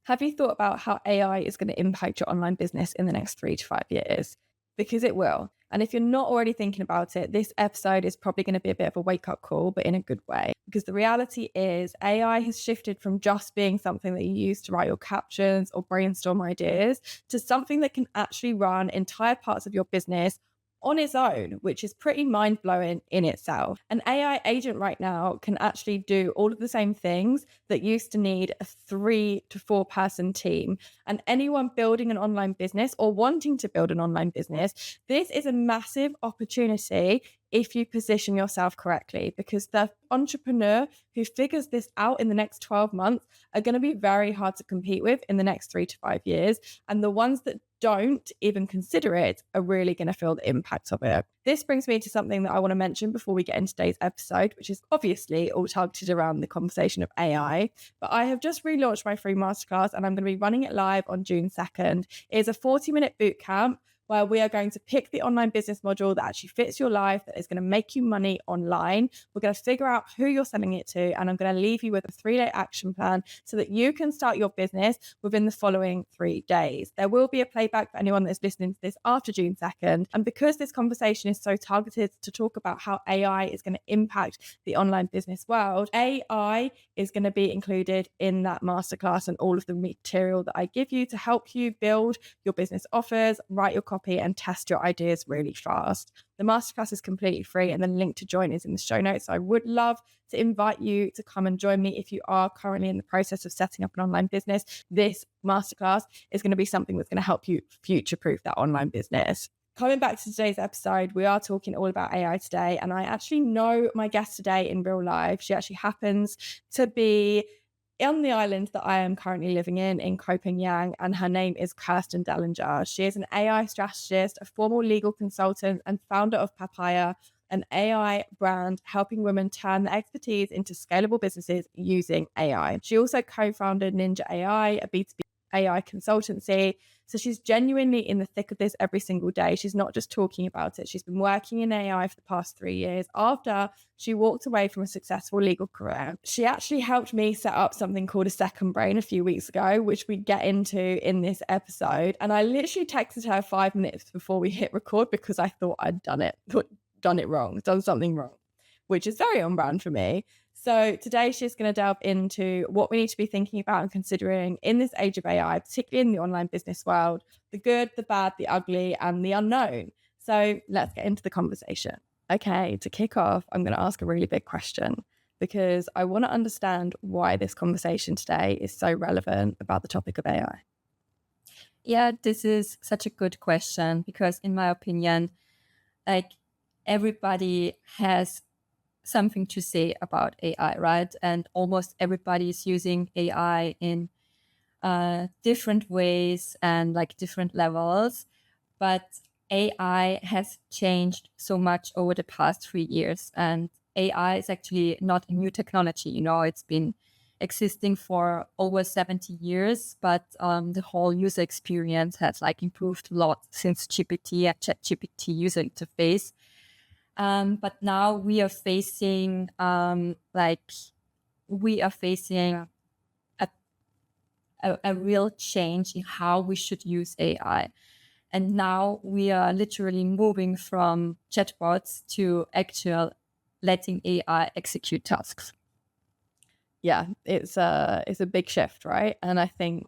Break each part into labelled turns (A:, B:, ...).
A: Have you thought about how AI is going to impact your online business in the next 3 to 5 years? Because it will. And if you're not already thinking about it, this episode is probably going to be a bit of a wake up call, but in a good way. Because the reality is, AI has shifted from just being something that you use to write your captions or brainstorm ideas to something that can actually run entire parts of your business on its own, which is pretty mind blowing in itself. An AI agent right now can actually do all of the same things that used to need a 3 to 4 person team. And anyone building an online business or wanting to build an online business, this is a massive opportunity if you position yourself correctly, because the entrepreneur who figures this out in the next 12 months are going to be very hard to compete with in the next 3 to 5 years. And the ones that don't even consider it are really going to feel the impact of it. This brings me to something that I want to mention before we get into today's episode, which is obviously all targeted around the conversation of AI. But I have just relaunched my free masterclass and I'm going to be running it live on June 2nd. It is a 40-minute boot camp where we are going to pick the online business module that actually fits your life, that is going to make you money online. We're going to figure out who you're selling it to, and I'm going to leave you with a 3-day action plan so that you can start your business within the following 3 days. There will be a playback for anyone that's listening to this after June 2nd. And because this conversation is so targeted to talk about how AI is going to impact the online business world, AI is going to be included in that masterclass and all of the material that I give you to help you build your business offers, write your copy, and test your ideas really fast. The masterclass is completely free, and the link to join is in the show notes. So I would love to invite you to come and join me if you are currently in the process of setting up an online business. This masterclass is going to be something that's going to help you future-proof that online business. Coming back to today's episode, we are talking all about AI today, and I actually know my guest today in real life. She actually happens to be on the island that I am currently living in Copenhagen, and her name is Kerstin Dallinger. She is an AI strategist, a former legal consultant, and founder of papAIa, an AI brand helping women turn their expertise into scalable businesses using AI. She also co-founded Ninja AI, a B2B AI consultancy. So she's genuinely in the thick of this every single day. She's not just talking about it. She's been working in AI for the past 3 years after she walked away from a successful legal career. She actually helped me set up something called a second brain a few weeks ago, which we get into in this episode. And I literally texted her 5 minutes before we hit record because I thought I'd done something wrong, which is very on brand for me. So today she's going to delve into what we need to be thinking about and considering in this age of AI, particularly in the online business world, the good, the bad, the ugly, and the unknown. So let's get into the conversation. Okay, to kick off, I'm going to ask a really big question because I want to understand why this conversation today is so relevant about the topic of AI.
B: Yeah, this is such a good question because in my opinion, like everybody has something to say about AI, right? And almost everybody is using AI in different ways and like different levels. But AI has changed so much over the past 3 years. And AI is actually not a new technology. It's been existing for over 70 years, but the whole user experience has like improved a lot since GPT and ChatGPT user interface. But now we are facing a real change in how we should use AI. And now we are literally moving from chatbots to actual letting AI execute tasks.
A: Yeah, it's a big shift, right? And I think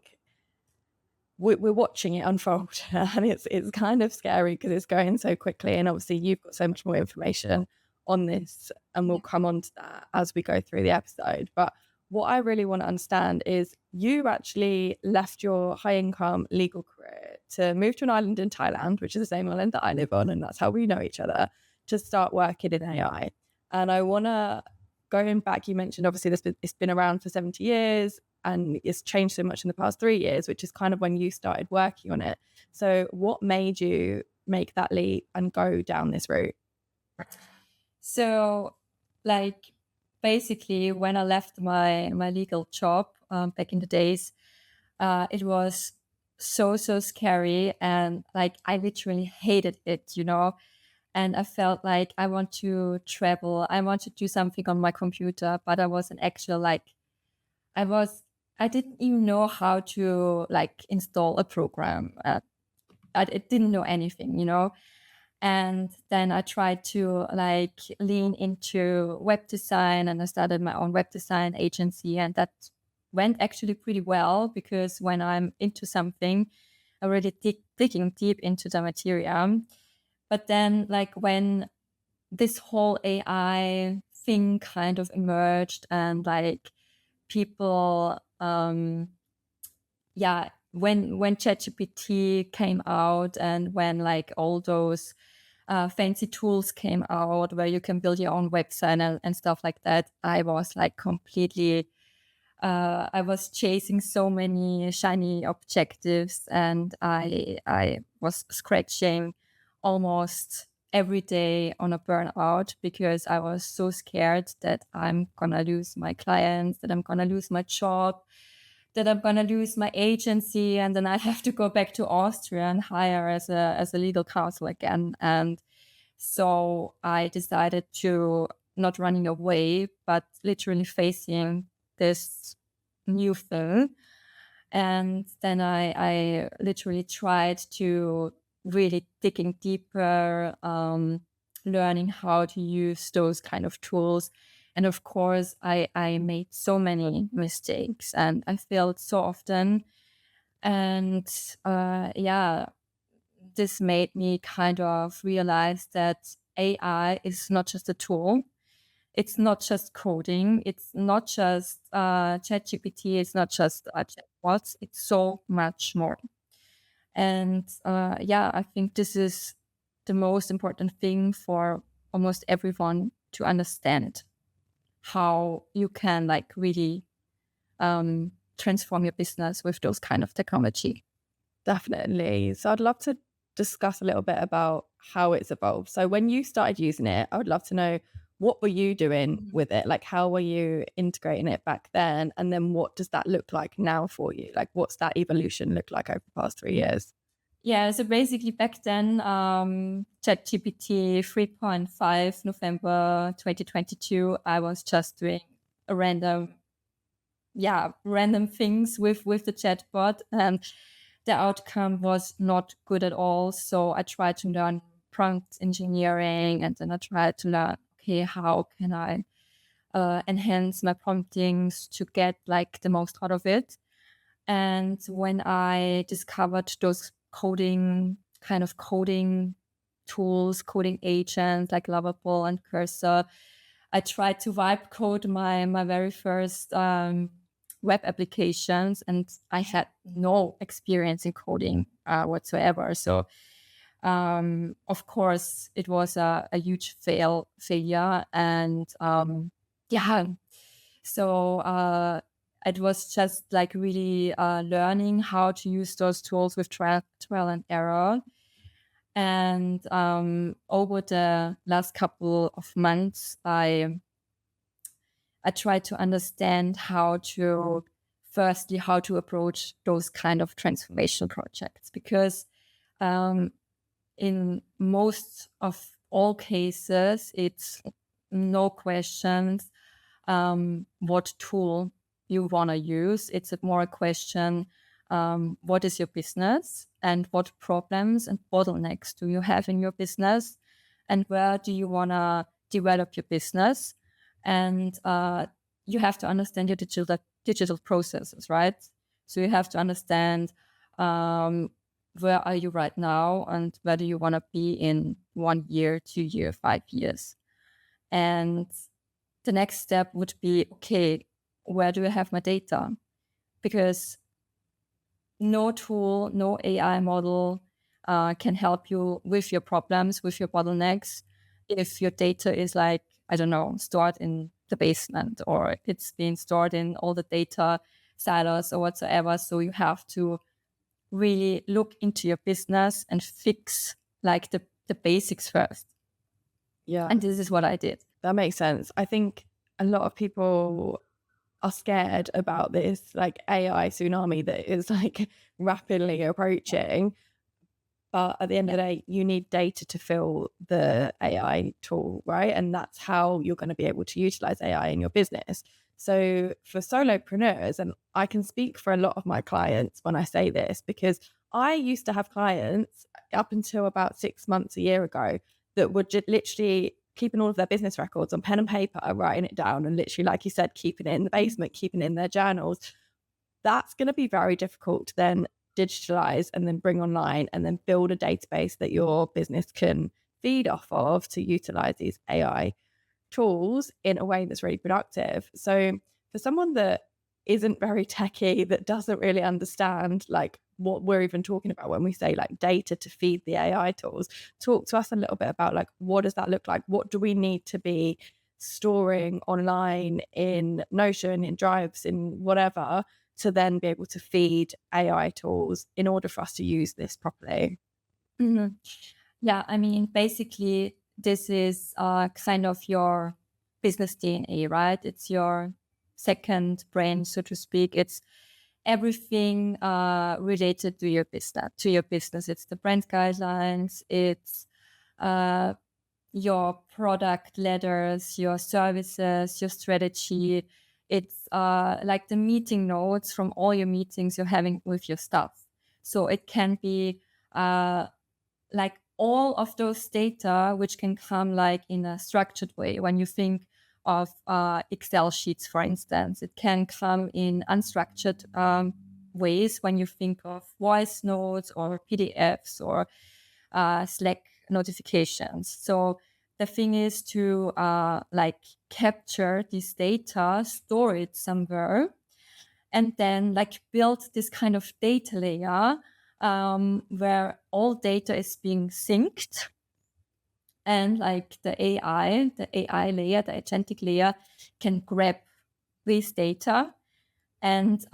A: we're watching it unfold, and it's kind of scary because it's going so quickly. And obviously, you've got so much more information on this, and we'll come on to that as we go through the episode. But what I really want to understand is you actually left your high-income legal career to move to an island in Thailand, which is the same island that I live on, and that's how we know each other, to start working in AI. And I want to, going back, you mentioned obviously it's been around for 70 years and it's changed so much in the past 3 years, which is kind of when you started working on it. So what made you make that leap and go down this route?
B: So like basically when I left my legal job back in the days, it was so scary, and like I literally hated it, and I felt like I want to travel, I want to do something on my computer, but I wasn't actually like I I didn't even know how to like install a program. I didn't know anything, And then I tried to like lean into web design, and I started my own web design agency, and that went actually pretty well, because when I'm into something, I really digging deep into the material. But then like when this whole AI thing kind of emerged, and like people when ChatGPT came out, and when like all those fancy tools came out where you can build your own website and stuff like that, I was like completely I was chasing so many shiny objectives, and I was scratching almost every day on a burnout, because I was so scared that I'm gonna lose my clients, that I'm gonna lose my job, that I'm gonna lose my agency, and then I have to go back to Austria and hire as a legal counsel again. And so I decided to not running away, but literally facing this new thing. And then I literally tried to really digging deeper, learning how to use those kind of tools. And of course, I made so many mistakes, and I failed so often. And this made me kind of realize that AI is not just a tool. It's not just coding. It's not just ChatGPT. It's not just chatbots. It's so much more. And I think this is the most important thing for almost everyone to understand, how you can like really transform your business with those kind of technology.
A: Definitely. So I'd love to discuss a little bit about how it's evolved. So when you started using it, I would love to know, what were you doing with it? Like, how were you integrating it back then? And then what does that look like now for you? Like, what's that evolution look like over the past 3 years?
B: Yeah, so basically back then, ChatGPT 3.5, November 2022, I was just doing a random things with the chatbot, and the outcome was not good at all. So I tried to learn prompt engineering, and then I tried to learn, okay, how can I enhance my promptings to get like the most out of it. And when I discovered those coding tools, coding agents like Lovable and Cursor, I tried to vibe code my very first web applications, and I had no experience in coding whatsoever. So of course it was a huge failure. And so it was just like really learning how to use those tools with trial and error. And over the last couple of months, I tried to understand how to approach those kind of transformation projects, because in most of all cases, it's no questions what tool you want to use. It's more a question, what is your business, and what problems and bottlenecks do you have in your business, and where do you want to develop your business. And you have to understand your digital processes, right? So you have to understand where are you right now, and where do you want to be in 1 year, 2 year, 5 years. And the next step would be, okay, where do I have my data? Because no tool, no AI model can help you with your problems, with your bottlenecks, if your data is like, I don't know, stored in the basement, or it's being stored in all the data silos or whatsoever. So you have to really look into your business and fix like the basics first.
A: Yeah.
B: And this is what I did.
A: That makes sense. I think a lot of people are scared about this like AI tsunami that is like rapidly approaching. But at the end of the day, you need data to fill the AI tool, right? And that's how you're going to be able to utilize AI in your business. So for solopreneurs, and I can speak for a lot of my clients when I say this, because I used to have clients up until about 6 months, a year ago, that were just literally keeping all of their business records on pen and paper, writing it down, and literally, like you said, keeping it in the basement, keeping it in their journals. That's going to be very difficult to then digitalize and then bring online and then build a database that your business can feed off of to utilize these AI tools in a way that's really productive. So for someone that isn't very techy, that doesn't really understand like what we're even talking about when we say like data to feed the AI tools, talk to us a little bit about like, what does that look like? What do we need to be storing online in Notion, in Drives, in whatever, to then be able to feed AI tools in order for us to use this properly?
B: Mhm. Yeah, I mean, basically, this is kind of your business DNA, right? It's your second brain, so to speak. It's everything related to your business. To your business, it's the brand guidelines. It's uh, your product letters, your services, your strategy. It's like the meeting notes from all your meetings you're having with your staff. So it can be like all of those data, which can come like in a structured way. When you think of Excel sheets, for instance, it can come in unstructured ways when you think of voice notes or PDFs or Slack notifications. So the thing is to like capture this data, store it somewhere, and then like build this kind of data layer where all data is being synced, and like the AI layer, the agentic layer, can grab this data and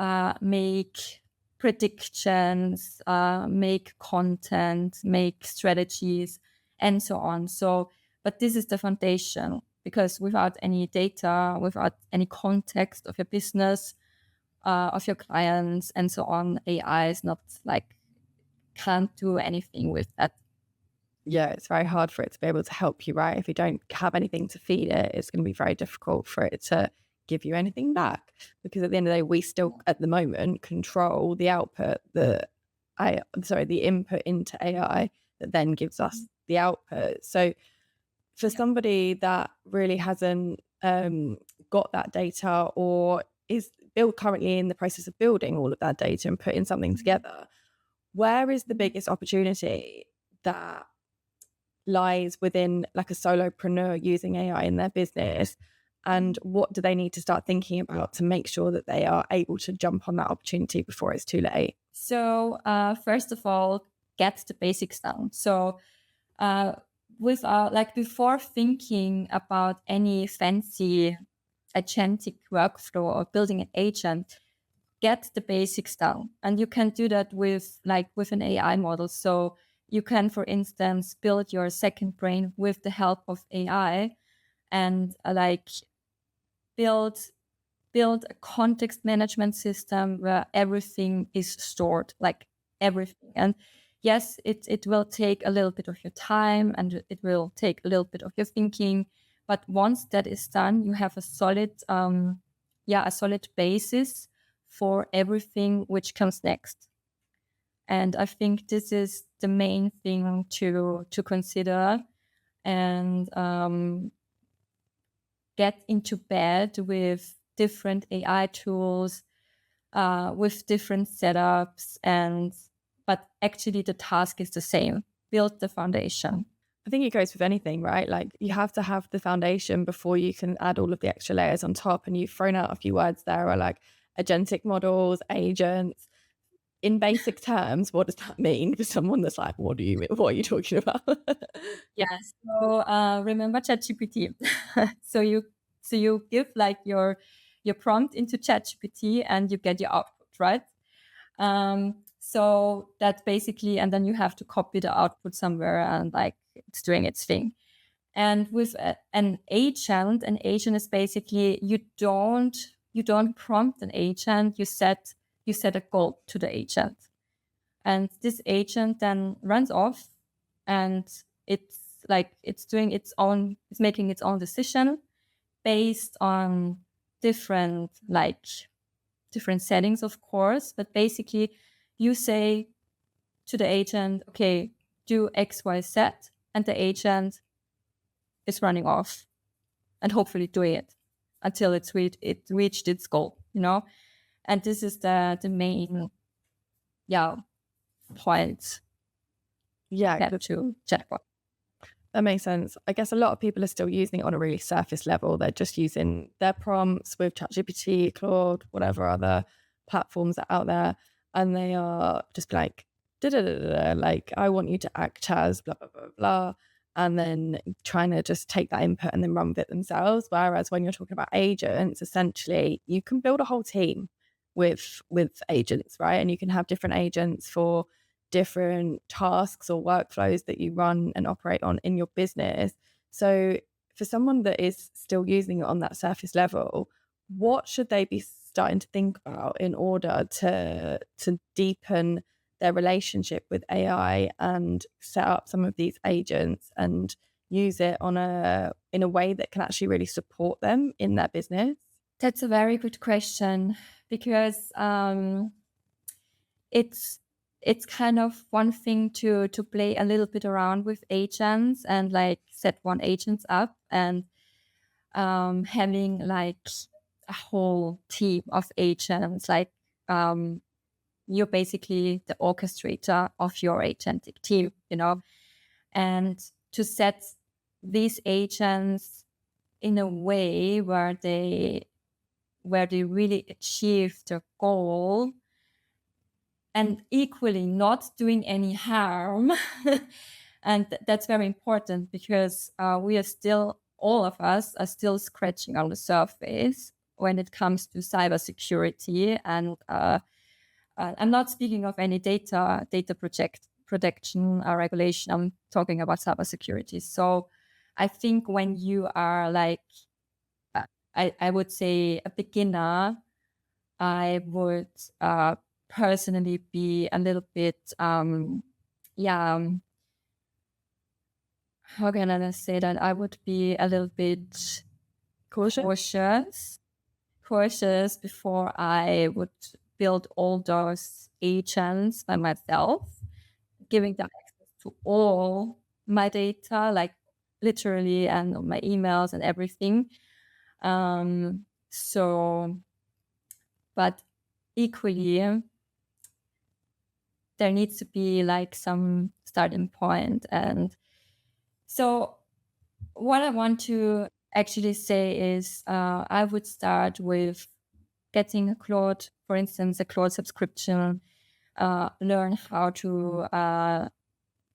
B: make predictions, make content, make strategies, and so on. So, but this is the foundation, because without any data, without any context of your business, of your clients, and so on, AI is not like, can't do anything with that.
A: Yeah, it's very hard for it to be able to help you, right? If you don't have anything to feed it, it's going to be very difficult for it to give you anything back. Because at the end of the day, we still, at the moment, control the output the input into AI that then gives us the output. So for somebody that really hasn't got that data, or is currently in the process of building all of that data and putting something together, where is the biggest opportunity that lies within like a solopreneur using AI in their business, and what do they need to start thinking about to make sure that they are able to jump on that opportunity before it's too late?
B: So first of all, get the basics down. So with like before thinking about any fancy agentic workflow or building an agent, get the basics down. And you can do that with an AI model. So you can, for instance, build your second brain with the help of AI, and like build a context management system where everything is stored, like everything. And yes, it will take a little bit of your time, and it will take a little bit of your thinking. But once that is done, you have a solid basis for everything which comes next. And I think this is the main thing to consider. And get into bed with different AI tools, with different setups, but actually the task is the same: build the foundation.
A: I think it goes with anything, right? Like you have to have the foundation before you can add all of the extra layers on top. And you've thrown out a few words there, are like agentic models, agents. In basic terms, what does that mean for someone that's like, what are you talking about?
B: Yeah. So remember ChatGPT. So you give like your prompt into ChatGPT, and you get your output, right? So that basically, and then you have to copy the output somewhere, and like it's doing its thing. And with an agent is basically, you don't prompt an agent. You set a goal to the agent, and this agent then runs off, and it's like it's making its own decision based on different settings, of course, but basically you say to the agent, okay, do X, Y, Z, and the agent is running off and hopefully doing it until it reached its goal, And this is the main, point. To chatbot.
A: That makes sense. I guess a lot of people are still using it on a really surface level. They're just using their prompts with ChatGPT, Claude, whatever other platforms are out there, and they are just like, like, I want you to act as blah, blah, blah, blah, and then trying to just take that input and then run with it themselves. Whereas when you're talking about agents, essentially, you can build a whole team with agents, right? And you can have different agents for different tasks or workflows that you run and operate on in your business. So for someone that is still using it on that surface level, what should they be starting to think about in order to deepen their relationship with AI and set up some of these agents and use it in a way that can actually really support them in their business?
B: That's a very good question, because it's kind of one thing to play a little bit around with agents and like set one agents up, and having like a whole team of agents, like you're basically the orchestrator of your agentic team, and to set these agents in a way where they really achieve their goal and equally not doing any harm. And that's very important, because all of us are still scratching on the surface when it comes to cybersecurity. And I'm not speaking of any data protection regulation. I'm talking about cybersecurity. So I think when you are like, I would say a beginner, I would personally be a little bit, how can I say that? I would be a little bit cautious before I would build all those agents by myself, giving them access to all my data, like literally, and my emails and everything. But equally, there needs to be like some starting point. And so what I want to actually say is I would start with getting a Claude, for instance, a Claude subscription, learn how to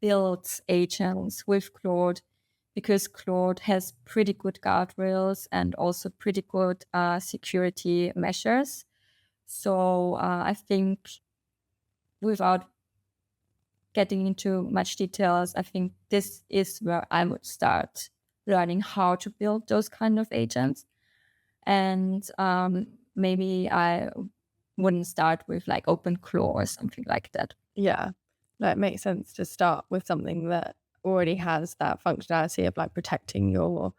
B: build agents with Claude, because Claude has pretty good guardrails and also pretty good security measures. So I think, without getting into much details, I think this is where I would start learning how to build those kind of agents. And maybe I wouldn't start with like OpenClaw or something like that.
A: Yeah, that makes sense to start with something that already has that functionality of like protecting your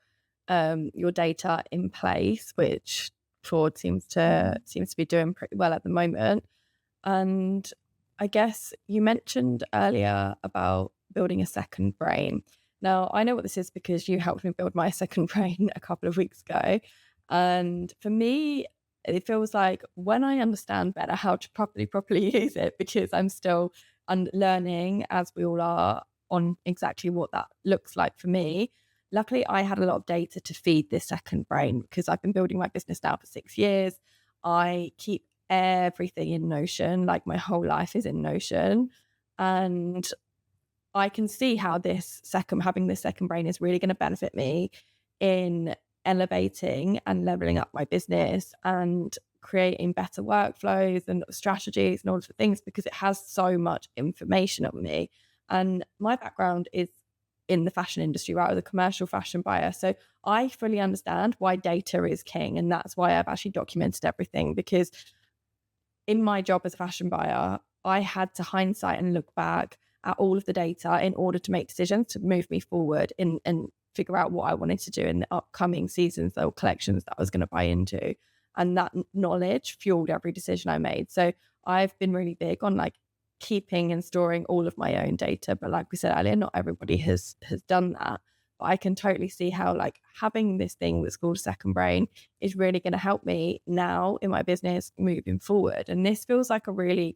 A: data in place, which Claude seems to be doing pretty well at the moment. And I guess you mentioned earlier about building a second brain. Now, I know what this is because you helped me build my second brain a couple of weeks ago. And for me, it feels like when I understand better how to properly use it, because I'm still learning, as we all are, on exactly what that looks like for me. Luckily, I had a lot of data to feed this second brain, because I've been building my business now for 6 years. I keep everything in Notion, like my whole life is in Notion. And I can see how having this second brain is really going to benefit me in elevating and leveling up my business and creating better workflows and strategies and all sorts of things, because it has so much information on me. And my background is in the fashion industry, right? I was a commercial fashion buyer. So I fully understand why data is king. And that's why I've actually documented everything, because in my job as a fashion buyer, I had to hindsight and look back at all of the data in order to make decisions to move me forward and figure out what I wanted to do in the upcoming seasons or collections that I was going to buy into. and that knowledge fueled every decision I made. So I've been really big on like keeping and storing all of my own data, but like we said earlier, not everybody has done that. But I can totally see how like having this thing that's called second brain is really going to help me now in my business moving forward. And this feels like a really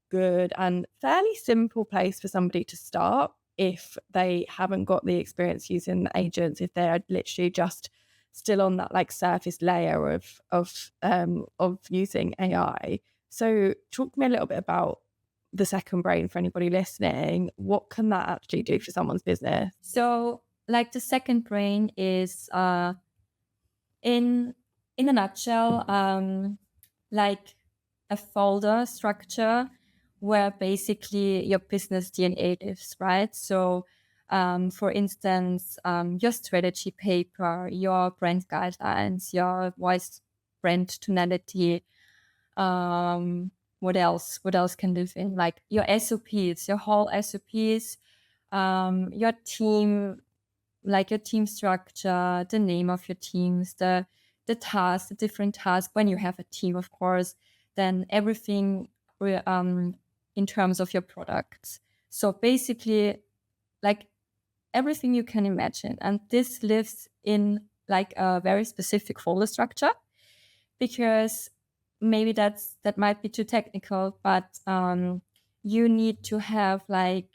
A: good and fairly simple place for somebody to start if they haven't got the experience using agents, if they're literally just still on that like surface layer of using AI. So talk to me a little bit about the second brain for anybody listening. What can that actually do for someone's business?
B: So like the second brain is in a nutshell like a folder structure where basically your business DNA lives, right? So for instance, your strategy paper, your brand guidelines, your voice brand tonality, what else can live in, like your SOPs, your whole SOPs, your team, like your team structure, the name of your teams, the tasks, the different tasks when you have a team, of course, then everything in terms of your products. So basically, like everything you can imagine. And this lives in like a very specific folder structure, because maybe that might be too technical, but you need to have like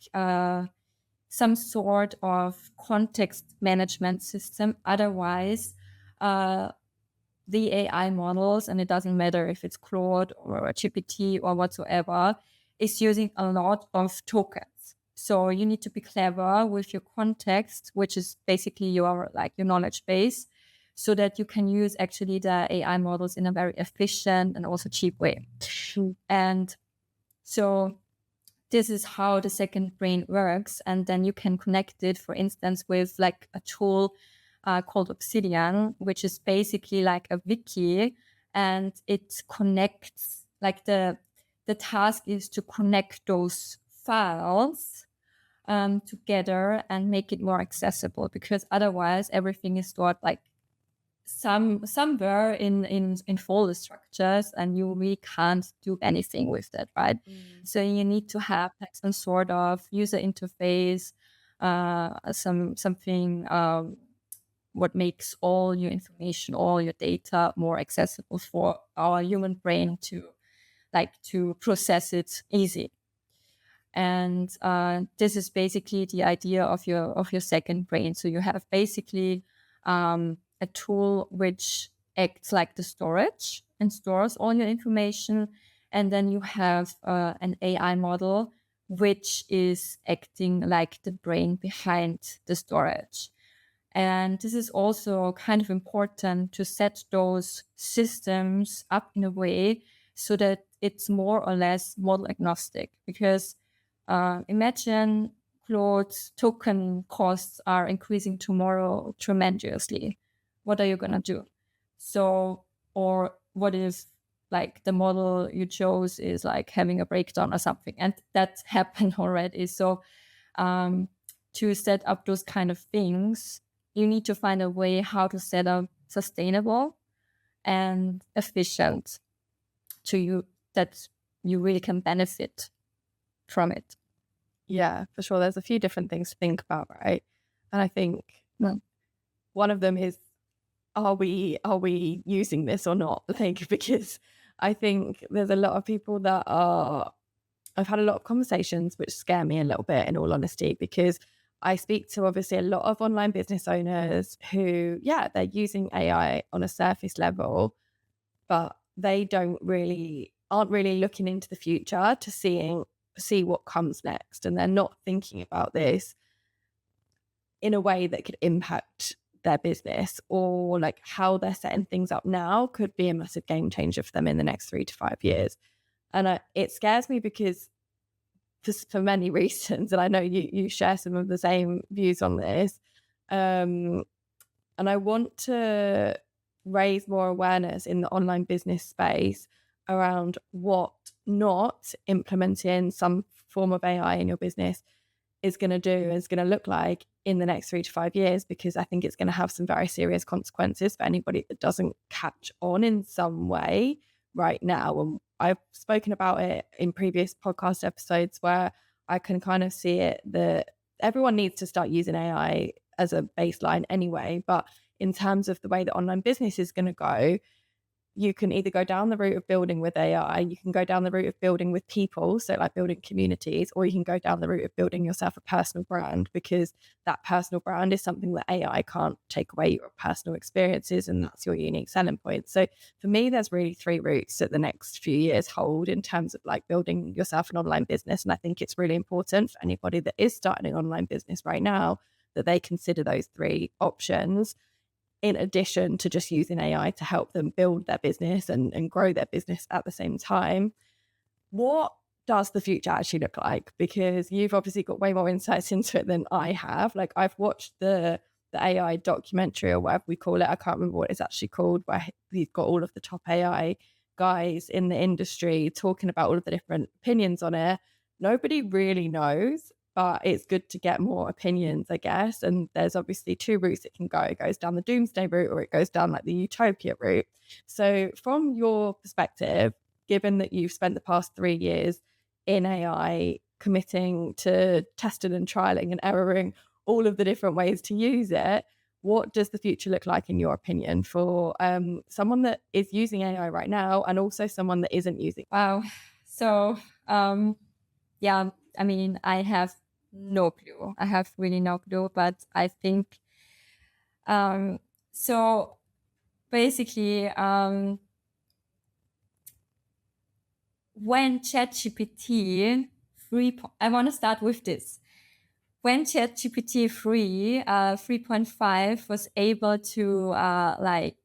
B: some sort of context management system. Otherwise, the AI models, and it doesn't matter if it's Claude or GPT or whatsoever, is using a lot of tokens. So you need to be clever with your context, which is basically your knowledge base, so that you can use actually the AI models in a very efficient and also cheap way. And so this is how the second brain works. And then you can connect it, for instance, with like a tool called Obsidian, which is basically like a wiki, and it connects, like the task is to connect those files together and make it more accessible, because otherwise everything is stored like somewhere in folder structures, and you really can't do anything with that, right? So you need to have like some sort of user interface, something what makes all your information, all your data more accessible for our human brain to process it easy. And this is basically the idea of your second brain. So you have basically a tool which acts like the storage and stores all your information. And then you have an AI model which is acting like the brain behind the storage. And this is also kind of important to set those systems up in a way so that it's more or less model agnostic. Because imagine Claude's token costs are increasing tomorrow tremendously. What are you going to do? So, or what if like the model you chose is like having a breakdown or something? And that happened already. So to set up those kind of things, you need to find a way how to set up sustainable and efficient to you, that you really can benefit from it.
A: Yeah, for sure. There's a few different things to think about, right? And I think one of them is, are we using this or not? Like, because I think there's a lot of people that I've had a lot of conversations which scare me a little bit, in all honesty, because I speak to obviously a lot of online business owners who, yeah, they're using AI on a surface level, but they aren't really looking into the future to see what comes next. And they're not thinking about this in a way that could impact their business, or like how they're setting things up now could be a massive game changer for them in the next 3 to 5 years. And it scares me because for many reasons, and I know you share some of the same views on this, and I want to raise more awareness in the online business space around what not implementing some form of AI in your business is going to do, is going to look like in the next 3 to 5 years, because I think it's going to have some very serious consequences for anybody that doesn't catch on in some way right now. And I've spoken about it in previous podcast episodes where I can kind of see it that everyone needs to start using AI as a baseline anyway. But in terms of the way that online business is going to go, you can either go down the route of building with AI, you can go down the route of building with people, so like building communities, or you can go down the route of building yourself a personal brand, because that personal brand is something that AI can't take away, your personal experiences, and that's your unique selling point. So for me, there's really 3 routes that the next few years hold in terms of like building yourself an online business. And I think it's really important for anybody that is starting an online business right now that they consider those 3 options, in addition to just using AI to help them build their business and grow their business at the same time. What does the future actually look like? Because you've obviously got way more insights into it than I have. Like, I've watched the AI documentary, or whatever we call it. I can't remember what it's actually called, where he's got all of the top AI guys in the industry talking about all of the different opinions on it. Nobody really knows, but it's good to get more opinions, I guess. And there's obviously 2 routes it can go. It goes down the doomsday route, or it goes down like the utopia route. So from your perspective, given that you've spent the past 3 years in AI, committing to testing and trialing and erroring all of the different ways to use it, what does the future look like in your opinion for someone that is using AI right now, and also someone that isn't using?
B: Wow. So, yeah, I mean, I have no clue. I have really no clue, but I think, so basically, when ChatGPT 3, I want to start with this. When ChatGPT 3.5 was able to like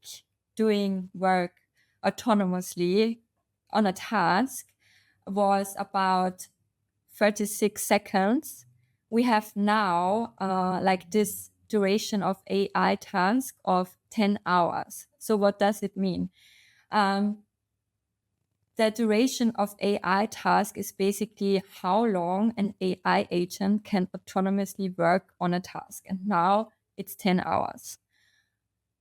B: doing work autonomously on a task, was about 36 seconds. We have now like this duration of AI task of 10 hours. So what does it mean? The duration of AI task is basically how long an AI agent can autonomously work on a task. And now it's 10 hours.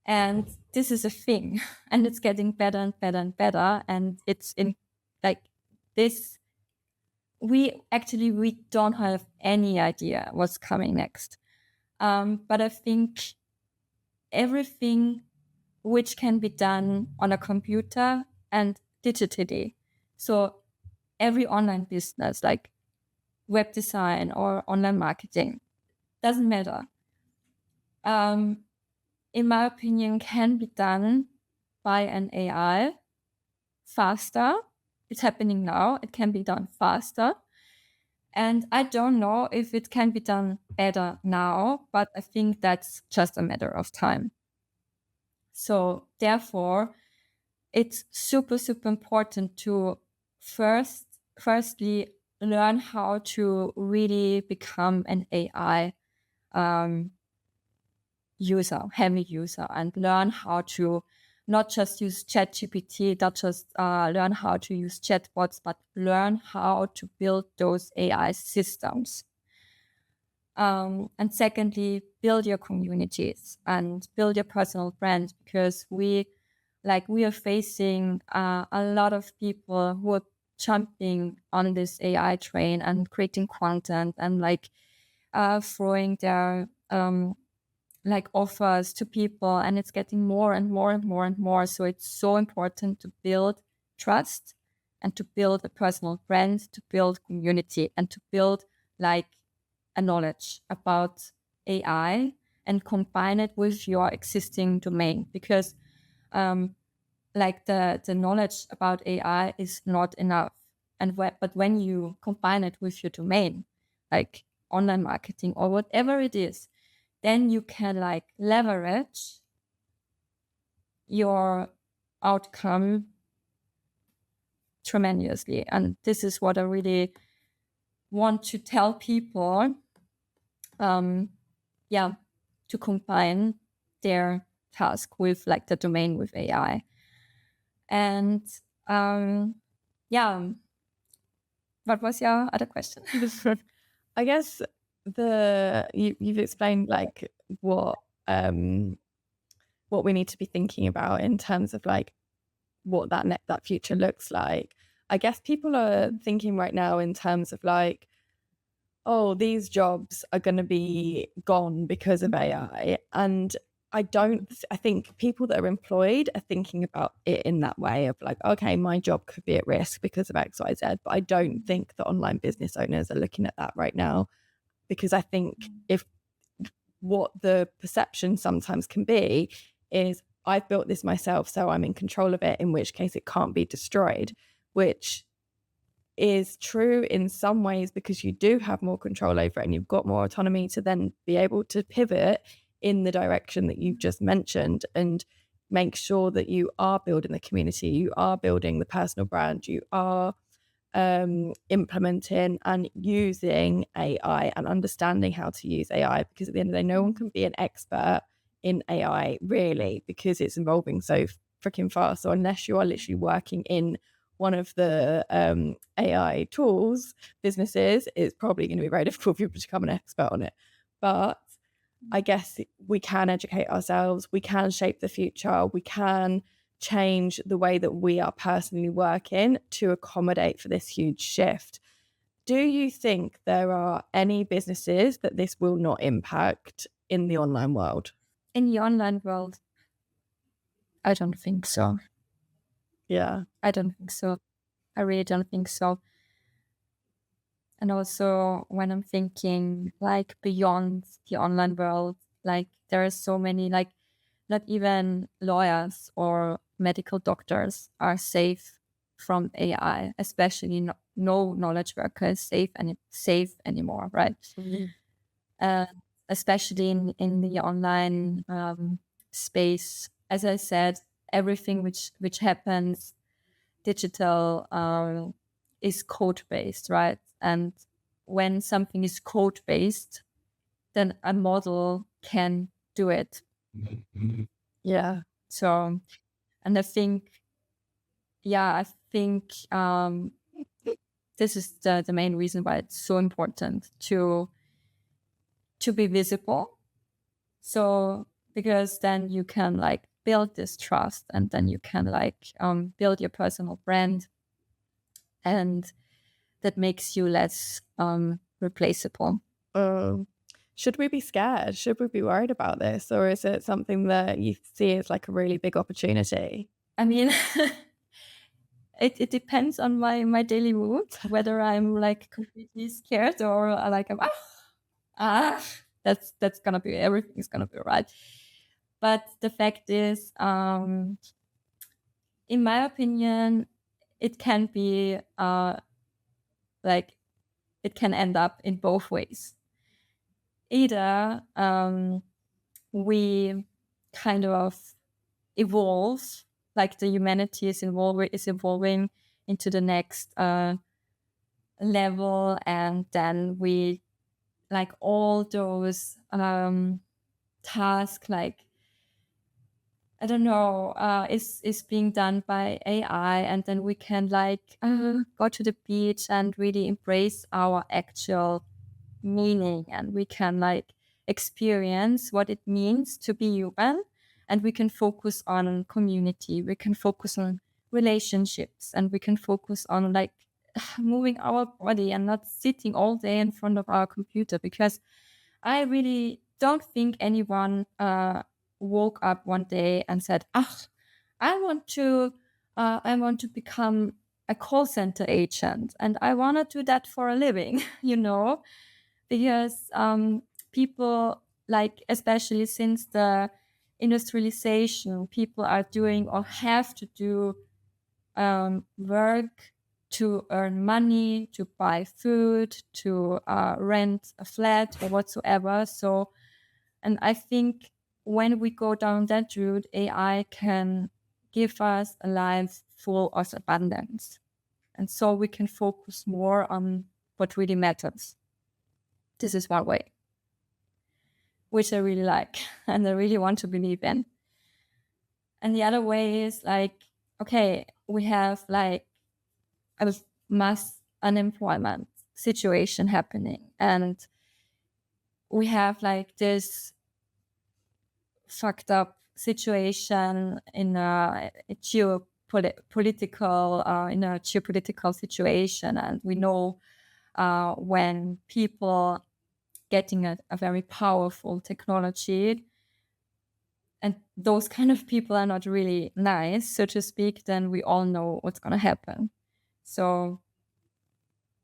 B: And this is a thing, and it's getting better and better and better. And it's in like this, we don't have any idea what's coming next. But I think everything which can be done on a computer and digitally. So every online business, like web design or online marketing, doesn't matter. In my opinion, can be done by an AI faster. It's happening now. It can be done faster. And I don't know if it can be done better now, but I think that's just a matter of time. So therefore, it's super, super important to firstly learn how to really become an AI heavy user, and learn how to not just use ChatGPT, not just learn how to use chatbots, but learn how to build those AI systems. And secondly, build your communities and build your personal brand, because we are facing a lot of people who are jumping on this AI train and creating content and throwing their offers to people, and it's getting more and more and more and more. So it's so important to build trust and to build a personal brand, to build community, and to build a knowledge about AI and combine it with your existing domain, because the knowledge about AI is not enough. But when you combine it with your domain, like online marketing or whatever it is, then you can leverage your outcome tremendously. And this is what I really want to tell people, to combine their task with the domain with AI. And what was your other question?
A: I guess you've explained like what we need to be thinking about in terms of like what that future looks like. I guess people are thinking right now in terms of like, oh, these jobs are going to be gone because of AI. And I think people that are employed are thinking about it in that way of like, okay, my job could be at risk because of X, Y, Z. But I don't think that online business owners are looking at that right now, because I think if what the perception sometimes can be is I've built this myself, so I'm in control of it, in which case it can't be destroyed, which is true in some ways because you do have more control over it and you've got more autonomy to then be able to pivot in the direction that you've just mentioned and make sure that you are building the community, you are building the personal brand, you are implementing and using AI and understanding how to use AI, because at the end of the day, no one can be an expert in AI really, because it's evolving so freaking fast. So unless you are literally working in one of the AI tools businesses, it's probably going to be very difficult for you to become an expert on it. But I guess we can educate ourselves, we can shape the future, we can change the way that we are personally working to accommodate for this huge shift. Do you think there are any businesses that this will not impact in the online world?
B: In the online world, I don't think so.
A: Yeah.
B: I don't think so. I really don't think so. And also when I'm thinking like beyond the online world, like there are so many, like not even lawyers or medical doctors are safe from AI, especially no knowledge worker is safe anymore, right? Especially in the online space. As I said, everything which happens digital is code based, right? And when something is code based, then a model can do it.
A: Yeah.
B: So, and I think this is the main reason why it's so important to be visible. So because then you can like build this trust, and then you can like build your personal brand, and that makes you less replaceable.
A: Should we be scared? Should we be worried about this? Or is it something that you see as like a really big opportunity?
B: I mean, it depends on my daily mood, whether I'm like completely scared or like I'm that's gonna be, everything's gonna be right. But the fact is, in my opinion, it can be like it can end up in both ways. Either we kind of evolve, like the humanity is evolving into the next level, and then we like all those tasks, like I don't know, is being done by AI, and then we can like go to the beach and really embrace our actual meaning, and we can like experience what it means to be human, and we can focus on community, we can focus on relationships, and we can focus on like moving our body and not sitting all day in front of our computer. Because I really don't think anyone woke up one day and said, I want to become a call center agent and I want to do that for a living, because people, like especially since the industrialization, people are doing or have to do work to earn money, to buy food, to rent a flat or whatsoever. So, and I think when we go down that route, AI can give us a life full of abundance. And so we can focus more on what really matters. This is one way, which I really like and I really want to believe in. And the other way is like, okay, we have like a mass unemployment situation happening, and we have like this fucked up situation in a geopolitical situation, and we know when people getting a very powerful technology, and those kind of people are not really nice, so to speak, then we all know what's going to happen. So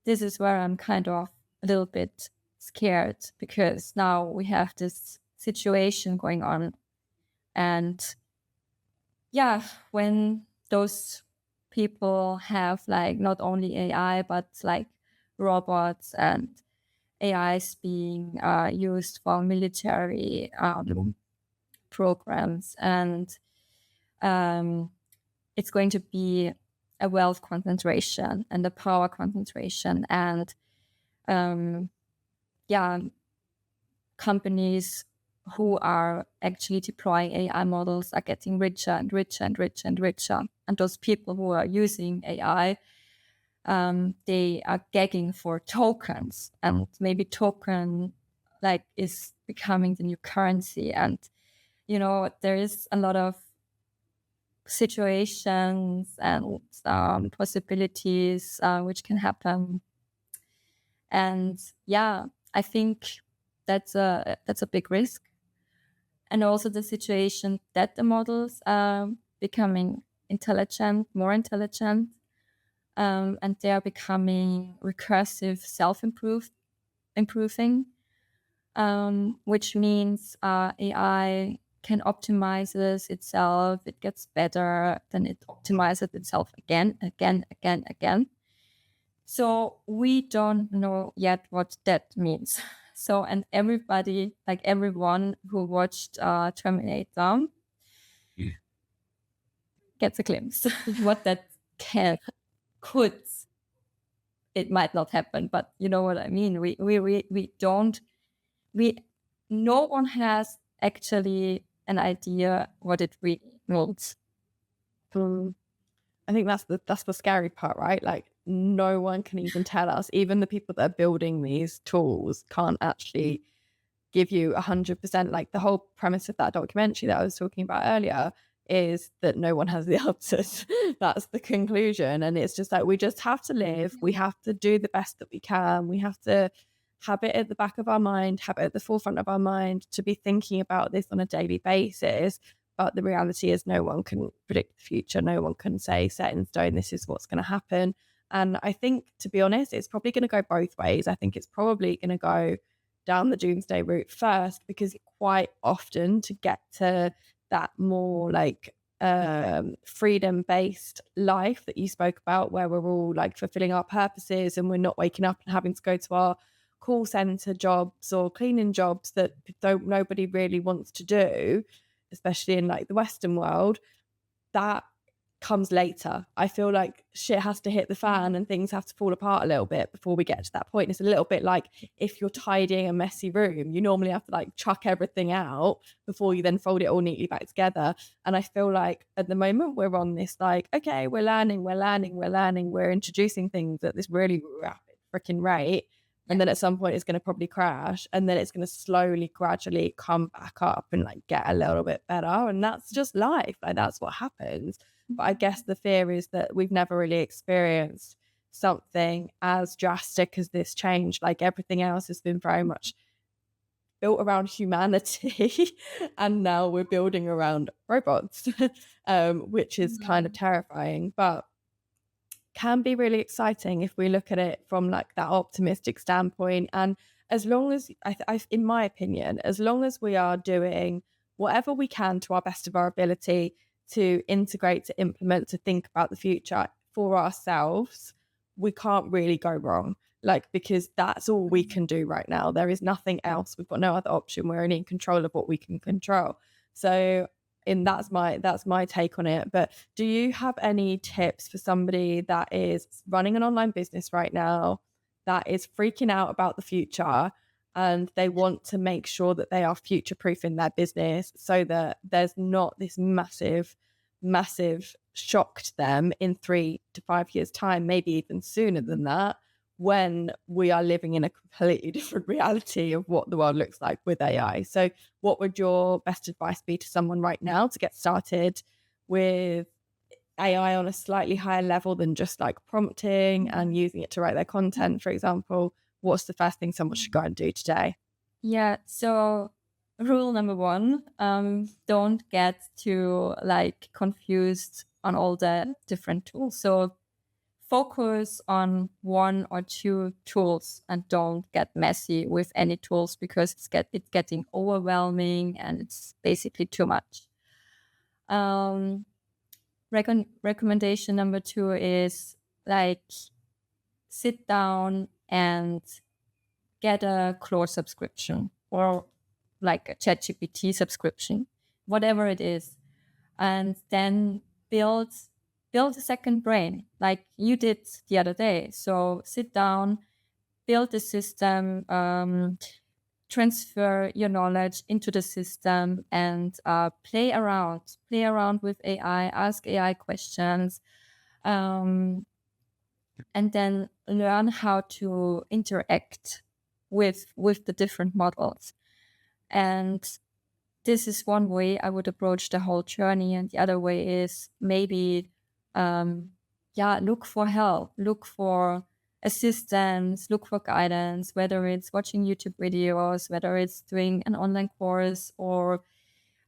B: this is where I'm kind of a little bit scared, because now we have this situation going on. And yeah, when those people have like not only AI, but like robots and AIs being used for military programs, and it's going to be a wealth concentration and a power concentration, and companies who are actually deploying AI models are getting richer and richer and richer and richer. And those people who are using AI, they are gagging for tokens, and maybe token like is becoming the new currency. And, there is a lot of situations and possibilities which can happen. And I think that's a big risk. And also the situation that the models are becoming more intelligent, and they are becoming recursive, improving, which means AI can optimizes itself. It gets better, then it optimizes itself again. So we don't know yet what that means. So, and everyone who watched Terminator gets a glimpse what that could. It might not happen, but you know what I mean. No one has actually an idea what it really means.
A: I think that's the scary part, right? Like no one can even tell us. Even the people that are building these tools can't actually give you 100%. Like the whole premise of that documentary that I was talking about earlier is that no one has the answers. That's the conclusion. And it's just like, we just have to live. We have to do the best that we can. We have to have it at the back of our mind, have it at the forefront of our mind, to be thinking about this on a daily basis. But the reality is no one can predict the future. No one can say set in stone, this is what's going to happen. And I think, to be honest, it's probably going to go both ways. I think it's probably going to go down the doomsday route first, because quite often to get to that more like freedom-based life that you spoke about, where we're all like fulfilling our purposes and we're not waking up and having to go to our call center jobs or cleaning jobs that nobody really wants to do, especially in like the Western world, that comes later. I feel like shit has to hit the fan and things have to fall apart a little bit before we get to that point. It's a little bit like if you're tidying a messy room, you normally have to like chuck everything out before you then fold it all neatly back together. And I feel like at the moment we're on this like, okay, we're learning, we're introducing things at this really rapid freaking rate. And then at some point it's going to probably crash, and then it's going to slowly, gradually come back up and like get a little bit better. And that's just life. Like that's what happens. But I guess the fear is that we've never really experienced something as drastic as this change. Like everything else has been very much built around humanity and now we're building around robots, which is kind of terrifying, but can be really exciting if we look at it from like that optimistic standpoint. And as long as in my opinion, as long as we are doing whatever we can to our best of our ability to integrate, to implement, to think about the future for ourselves, we can't really go wrong. Like, because that's all we can do right now. There is nothing else. We've got no other option. We're only in control of what we can control. So that's my take on it. But do you have any tips for somebody that is running an online business right now, that is freaking out about the future, and they want to make sure that they are future proofing their business so that there's not this massive shock to them in 3 to 5 years time, maybe even sooner than that, when we are living in a completely different reality of what the world looks like with AI. So what would your best advice be to someone right now to get started with AI on a slightly higher level than just like prompting and using it to write their content, for example? What's the first thing someone should go and do today?
B: Yeah. So rule number one, don't get too like confused on all the different tools. So focus on one or two tools and don't get messy with any tools because it's getting overwhelming and it's basically too much. Recommendation number two is like sit down and get a Claude subscription or like a ChatGPT subscription, whatever it is, and then build a second brain like you did the other day. So sit down, build a system, transfer your knowledge into the system, and play around with AI, ask AI questions, and then learn how to interact with the different models. And this is one way I would approach the whole journey. And the other way is maybe, look for help, look for assistance, look for guidance, whether it's watching YouTube videos, whether it's doing an online course, or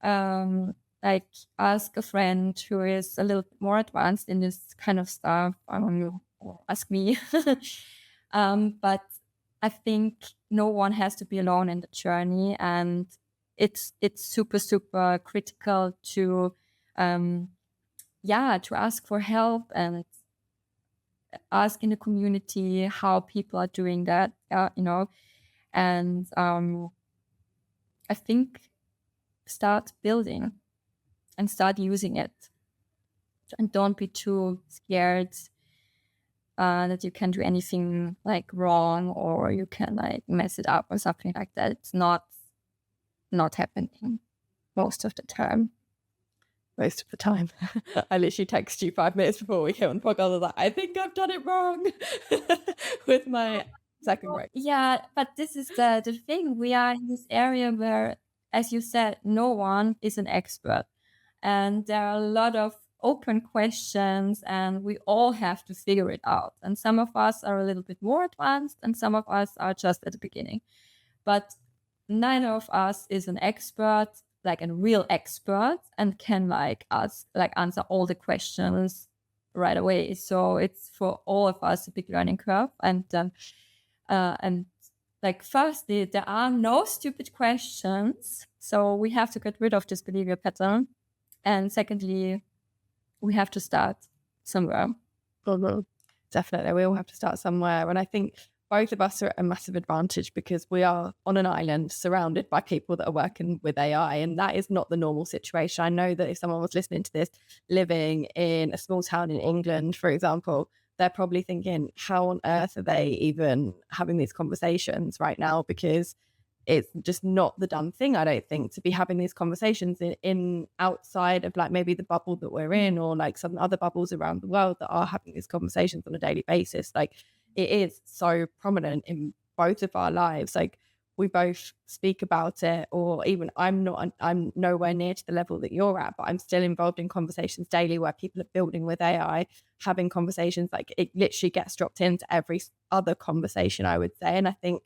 B: like ask a friend who is a little bit more advanced in this kind of stuff. Or ask me. But I think no one has to be alone in the journey, and it's super, super critical to to ask for help and ask in the community how people are doing that, and I think start building and start using it, and don't be too scared that you can do anything like wrong or you can like mess it up or something like that. It's not happening most of the time.
A: Most of the time. I literally text you 5 minutes before we came on the podcast. I was like, I think I've done it wrong with my second break.
B: Yeah, but this is the thing. We are in this area where, as you said, no one is an expert. And there are a lot of open questions and we all have to figure it out. And some of us are a little bit more advanced and some of us are just at the beginning. But neither of us is an expert, like a real expert, and can answer all the questions right away. So it's for all of us a big learning curve. And like firstly, there are no stupid questions. So we have to get rid of this behavior pattern. And secondly, we have to start somewhere.
A: Definitely. We all have to start somewhere. And I think both of us are at a massive advantage because we are on an island surrounded by people that are working with AI. And that is not the normal situation. I know that if someone was listening to this living in a small town in England, for example, they're probably thinking, how on earth are they even having these conversations right now? Because it's just not the done thing, I don't think, to be having these conversations in outside of like maybe the bubble that we're in or like some other bubbles around the world that are having these conversations on a daily basis. Like it is so prominent in both of our lives. Like we both speak about it, or even I'm nowhere near to the level that you're at, but I'm still involved in conversations daily where people are building with AI, having conversations. Like it literally gets dropped into every other conversation, I would say. And I think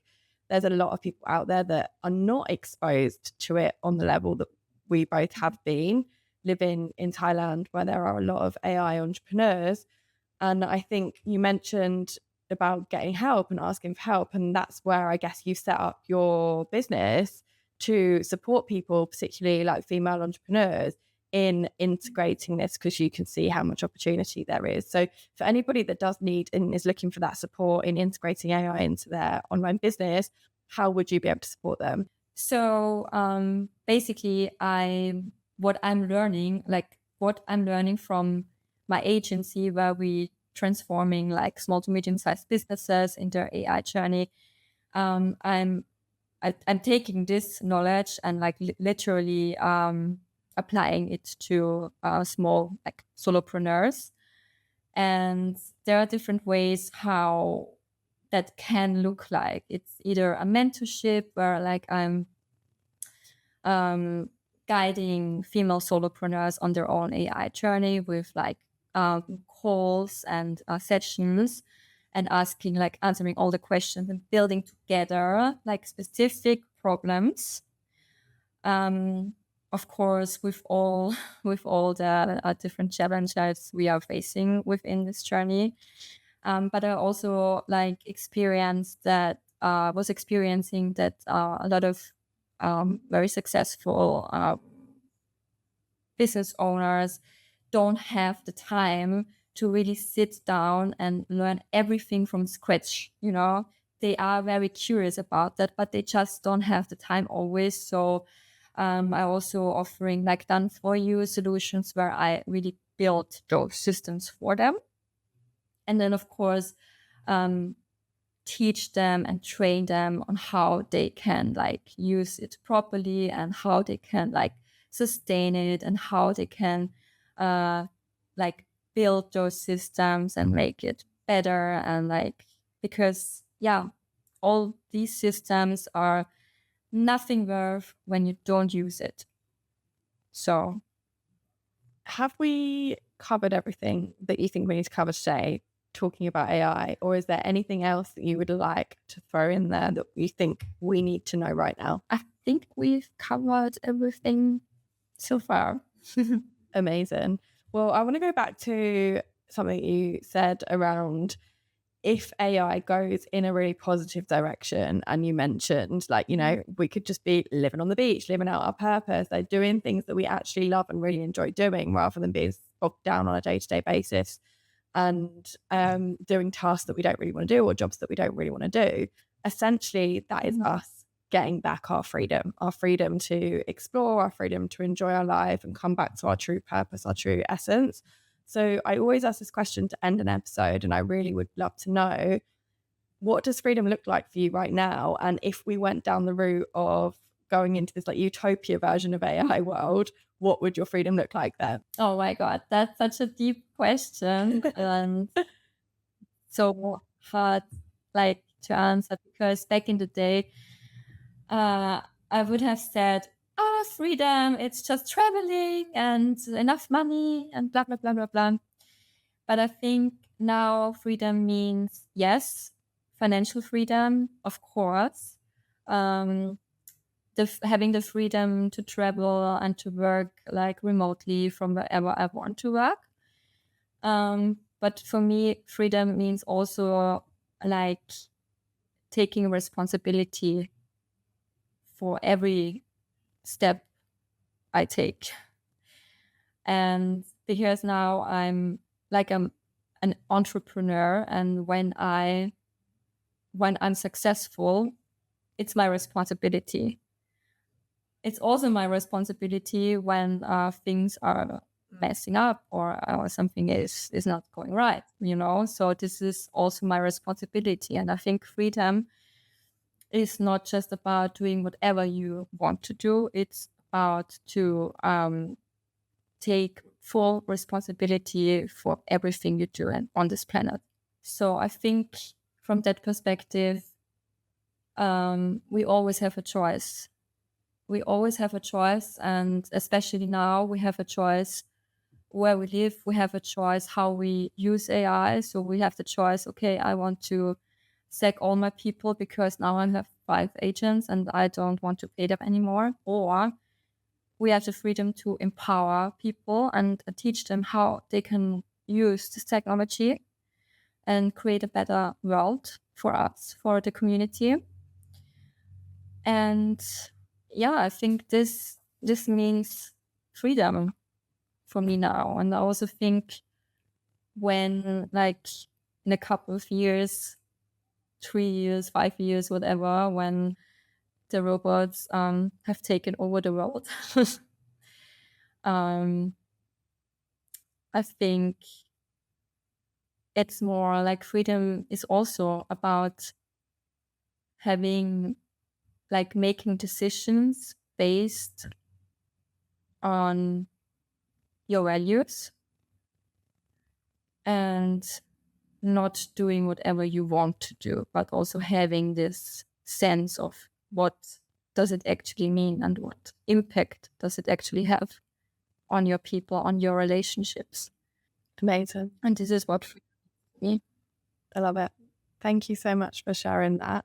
A: there's a lot of people out there that are not exposed to it on the level that we both have been, living in Thailand where there are a lot of AI entrepreneurs. And I think you mentioned about getting help and asking for help. And that's where I guess you set up your business to support people, particularly like female entrepreneurs, in integrating this, because you can see how much opportunity there is. So for anybody that does need and is looking for that support in integrating AI into their online business, how would you be able to support them?
B: So basically what I'm learning from my agency, where we transforming like small to medium-sized businesses in their AI journey. I'm taking this knowledge and like literally applying it to small like solopreneurs. And there are different ways how that can look like. It's either a mentorship where like I'm guiding female solopreneurs on their own AI journey with like calls and sessions, and answering all the questions and building together like specific problems. Of course, with all the different challenges we are facing within this journey. But I also like was experiencing that a lot of very successful business owners don't have the time to really sit down and learn everything from scratch. They are very curious about that, but they just don't have the time always. So I also offering like done for you solutions where I really build those systems for them. And then of course, teach them and train them on how they can like use it properly and how they can like sustain it and how they can like build those systems and make it better. And like, because all these systems are nothing worth when you don't use it. So
A: have we covered everything that you think we need to cover today talking about AI, or is there anything else that you would like to throw in there that you think we need to know right now?
B: I think we've covered everything so far.
A: Amazing. Well, I want to go back to something you said around if AI goes in a really positive direction, and you mentioned like, we could just be living on the beach, living out our purpose, like doing things that we actually love and really enjoy doing rather than being bogged down on a day-to-day basis and doing tasks that we don't really want to do or jobs that we don't really want to do. Essentially, that is us getting back our freedom to explore, our freedom to enjoy our life and come back to our true purpose, our true essence. So I always ask this question to end an episode, and I really would love to know, what does freedom look like for you right now? And if we went down the route of going into this like utopia version of AI world, what would your freedom look like there?
B: Oh my God, that's such a deep question. And so hard like to answer, because back in the day, I would have said, freedom, it's just traveling and enough money and blah, blah, blah, blah, blah. But I think now freedom means, yes, financial freedom, of course. Having the freedom to travel and to work like remotely from wherever I want to work. But for me, freedom means also like taking responsibility for every step I take. And because now I'm an entrepreneur, and when I'm successful, it's my responsibility. It's also my responsibility when things are messing up or something is not going right, So this is also my responsibility. And I think freedom is not just about doing whatever you want to do. It's about to take full responsibility for everything you do on this planet. So I think from that perspective, we always have a choice. We always have a choice. And especially now, we have a choice where we live. We have a choice how we use AI. So we have the choice, okay, I want to sack all my people because now I have 5 agents and I don't want to pay them anymore. Or we have the freedom to empower people and teach them how they can use this technology and create a better world for us, for the community. And I think this means freedom for me now. And I also think when like in a couple of years, 3 years, 5 years, whatever, when the robots have taken over the world, I think it's more like freedom is also about having like making decisions based on your values and not doing whatever you want to do, but also having this sense of what does it actually mean and what impact does it actually have on your people, on your relationships.
A: Amazing.
B: And this is what me.
A: I love it. Thank you so much for sharing that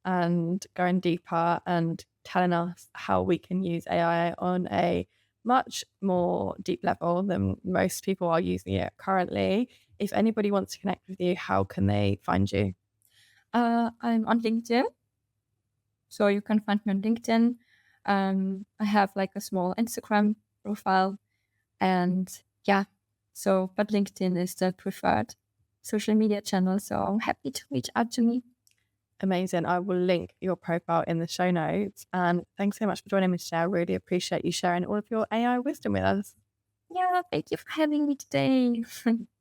A: and going deeper and telling us how we can use AI on a much more deep level than most people are using it currently. If anybody wants to connect with you, how can they find you?
B: I'm on LinkedIn. So you can find me on LinkedIn. I have like a small Instagram profile. And yeah, but LinkedIn is the preferred social media channel. So I'm happy to reach out to me.
A: Amazing. I will link your profile in the show notes. And thanks so much for joining me today. I really appreciate you sharing all of your AI wisdom with us.
B: Yeah, thank you for having me today.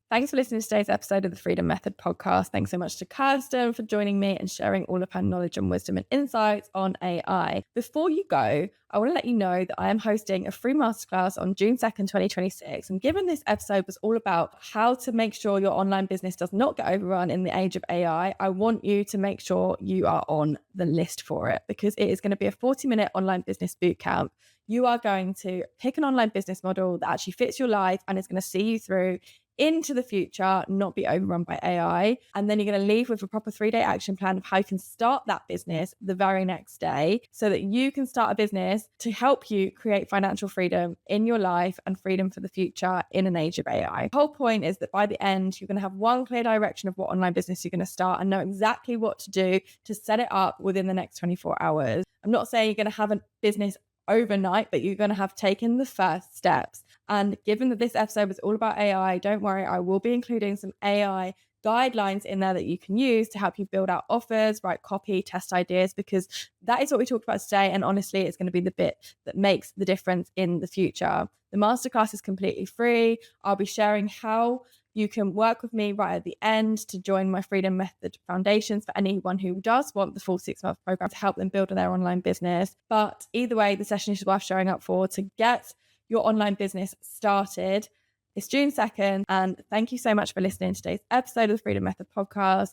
A: Thanks for listening to today's episode of the Freedom Method podcast. Thanks so much to Kerstin for joining me and sharing all of her knowledge and wisdom and insights on AI. Before you go, I want to let you know that I am hosting a free masterclass on June 2nd, 2026. And given this episode was all about how to make sure your online business does not get overrun in the age of AI, I want you to make sure you are on the list for it, because it is going to be a 40-minute online business bootcamp. You are going to pick an online business model that actually fits your life and is going to see you through into the future, not be overrun by AI. And then you're going to leave with a proper 3-day action plan of how you can start that business the very next day so that you can start a business to help you create financial freedom in your life and freedom for the future in an age of AI. The whole point is that by the end, you're going to have one clear direction of what online business you're going to start and know exactly what to do to set it up within the next 24 hours. I'm not saying you're going to have a business overnight, but you're going to have taken the first steps. And given that this episode was all about AI, don't worry, I will be including some AI guidelines in there that you can use to help you build out offers, write copy, test ideas, because that is what we talked about today. And honestly, it's going to be the bit that makes the difference in the future. The masterclass is completely free. I'll be sharing how you can work with me right at the end to join my Freedom Method Foundations for anyone who does want the full 6-month program to help them build their online business. But either way, the session is worth showing up for to get your online business started. It's June 2nd. And thank you so much for listening to today's episode of the Freedom Method podcast.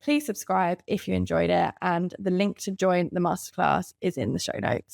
A: Please subscribe if you enjoyed it. And the link to join the masterclass is in the show notes.